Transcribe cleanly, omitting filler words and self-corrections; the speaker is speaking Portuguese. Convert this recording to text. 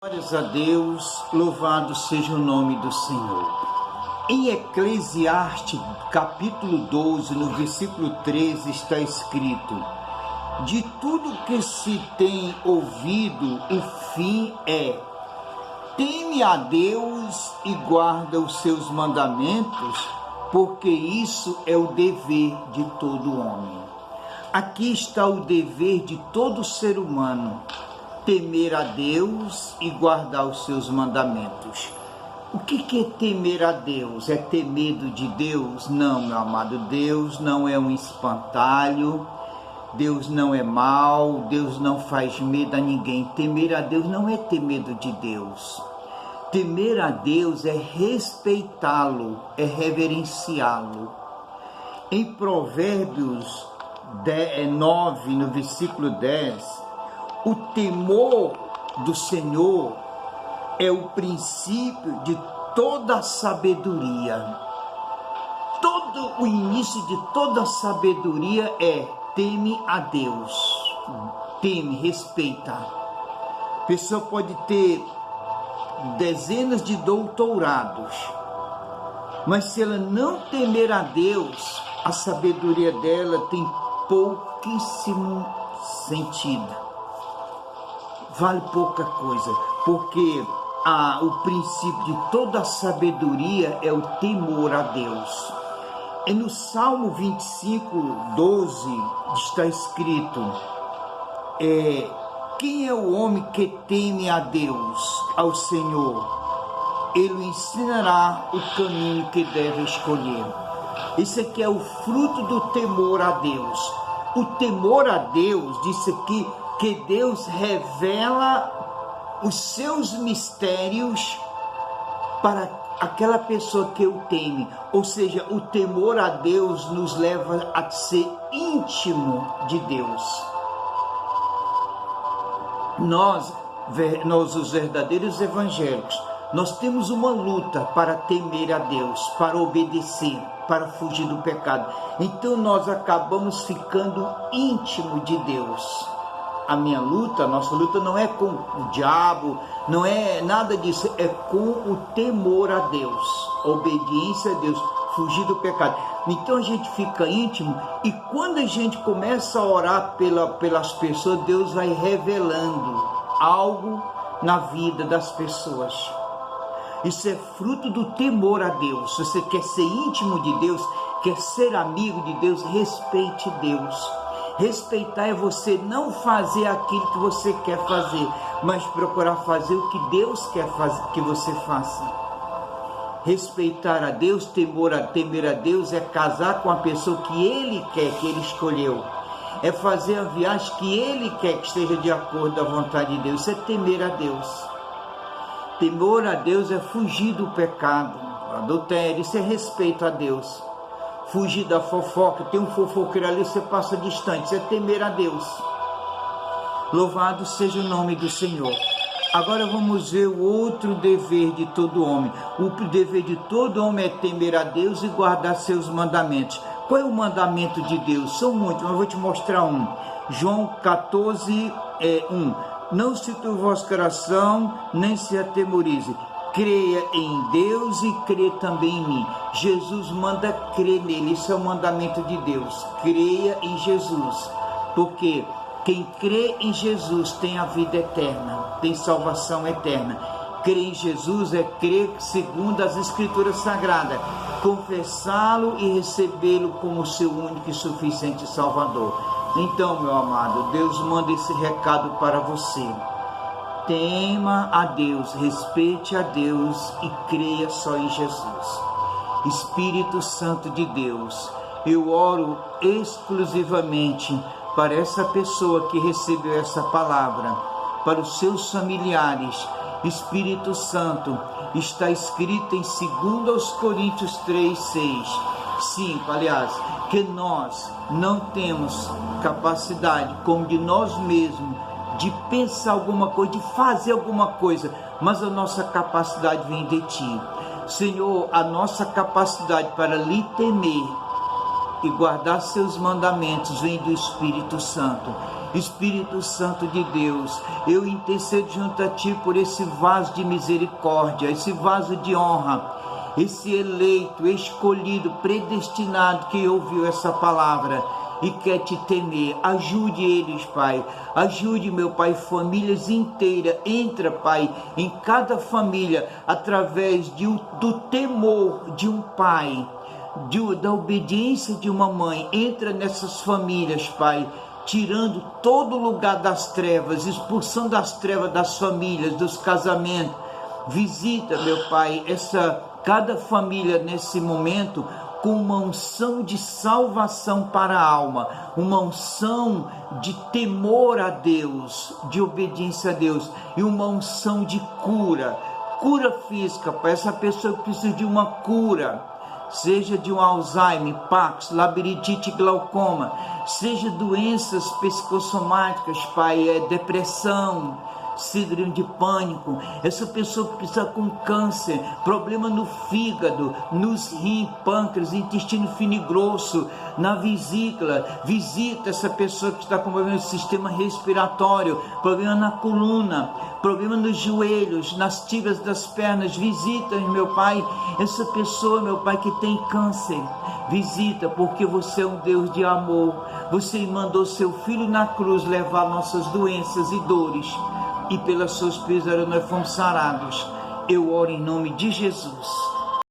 Glórias a Deus, louvado seja o nome do Senhor. Em Eclesiastes, capítulo 12, no versículo 13, está escrito: de tudo que se tem ouvido, o fim é: teme a Deus e guarda os seus mandamentos, porque isso é o dever de todo homem. Aqui está o dever de todo ser humano: temer a Deus e guardar os seus mandamentos. O que é temer a Deus? É ter medo de Deus? Não, meu amado. Deus não é um espantalho, Deus não é mau, Deus não faz medo a ninguém. Temer a Deus não é ter medo de Deus. Temer a Deus é respeitá-lo, é reverenciá-lo. Em Provérbios 9, no versículo 10, o temor do Senhor é o princípio de toda a sabedoria. Todo o início de toda a sabedoria é: teme a Deus. Teme, respeita. A pessoa pode ter dezenas de doutorados, mas se ela não temer a Deus, a sabedoria dela tem pouquíssimo sentido. Vale pouca coisa, porque o princípio de toda a sabedoria é o temor a Deus. E no Salmo 25, 12, está escrito: quem é o homem que teme a Deus, ao Senhor? Ele o ensinará o caminho que deve escolher. Esse aqui é o fruto do temor a Deus. O temor a Deus, disse aqui, que Deus revela os seus mistérios para aquela pessoa que o teme. Ou seja, o temor a Deus nos leva a ser íntimo de Deus. Nós os verdadeiros evangélicos, nós temos uma luta para temer a Deus, para obedecer, para fugir do pecado. Então nós acabamos ficando íntimo de Deus. A nossa luta não é com o diabo, não é nada disso, é com o temor a Deus, obediência a Deus, fugir do pecado. Então a gente fica íntimo, e quando a gente começa a orar pelas pessoas, Deus vai revelando algo na vida das pessoas. Isso é fruto do temor a Deus. Se você quer ser íntimo de Deus, quer ser amigo de Deus, respeite Deus. Respeitar é você não fazer aquilo que você quer fazer, mas procurar fazer o que Deus quer que você faça. Respeitar a Deus, temer a Deus é casar com a pessoa que Ele quer, que Ele escolheu. É fazer a viagem que Ele quer que esteja de acordo com a vontade de Deus. Isso é temer a Deus. Temor a Deus é fugir do pecado, adultério. Isso é respeito a Deus. Fugir da fofoca, tem um fofoqueiro ali, você passa distante, isso é temer a Deus. Louvado seja o nome do Senhor. Agora vamos ver o outro dever de todo homem. O dever de todo homem é temer a Deus e guardar seus mandamentos. Qual é o mandamento de Deus? São muitos, mas eu vou te mostrar um. João 14, 1. Não se turbe o vosso coração, nem se atemorize. Creia em Deus e creia também em mim. Jesus manda crer nele, isso é o mandamento de Deus. Creia em Jesus, porque quem crê em Jesus tem a vida eterna, tem salvação eterna. Crer em Jesus é crer segundo as Escrituras Sagradas, confessá-lo e recebê-lo como seu único e suficiente Salvador. Então, meu amado, Deus manda esse recado para você. Tema a Deus, respeite a Deus e creia só em Jesus. Espírito Santo de Deus, eu oro exclusivamente para essa pessoa que recebeu essa palavra, para os seus familiares. Espírito Santo, está escrito em 2 Coríntios 3, 6, 5, aliás, que nós não temos capacidade, como de nós mesmos, de pensar alguma coisa, de fazer alguma coisa, mas a nossa capacidade vem de Ti. Senhor, a nossa capacidade para lhe temer e guardar seus mandamentos vem do Espírito Santo. Espírito Santo de Deus, eu intercedo junto a Ti por esse vaso de misericórdia, esse vaso de honra, esse eleito, escolhido, predestinado que ouviu essa palavra e quer Te temer. Ajude eles, Pai. Ajude, meu Pai, famílias inteiras. Entra, Pai, em cada família através do temor de um pai, da obediência de uma mãe. Entra nessas famílias, Pai, tirando todo lugar das trevas, expulsando as trevas das famílias, dos casamentos. Visita, meu Pai, cada família nesse momento com uma unção de salvação para a alma, uma unção de temor a Deus, de obediência a Deus, e uma unção de cura física para essa pessoa que precisa de uma cura, seja de um Alzheimer, Parkinson, labirintite, glaucoma, seja doenças psicossomáticas, Pai, depressão, síndrome de pânico, essa pessoa que precisa com câncer, problema no fígado, nos rins, pâncreas, intestino fino e grosso, na vesícula. Visita essa pessoa que está com problema no sistema respiratório, problema na coluna, problema nos joelhos, nas tíbias das pernas. Visita, meu Pai, essa pessoa, meu Pai, que tem câncer. Visita, porque você é um Deus de amor. Você mandou seu Filho na cruz levar nossas doenças e dores, e pelas suas pisadas nós fomos sarados. Eu oro em nome de Jesus.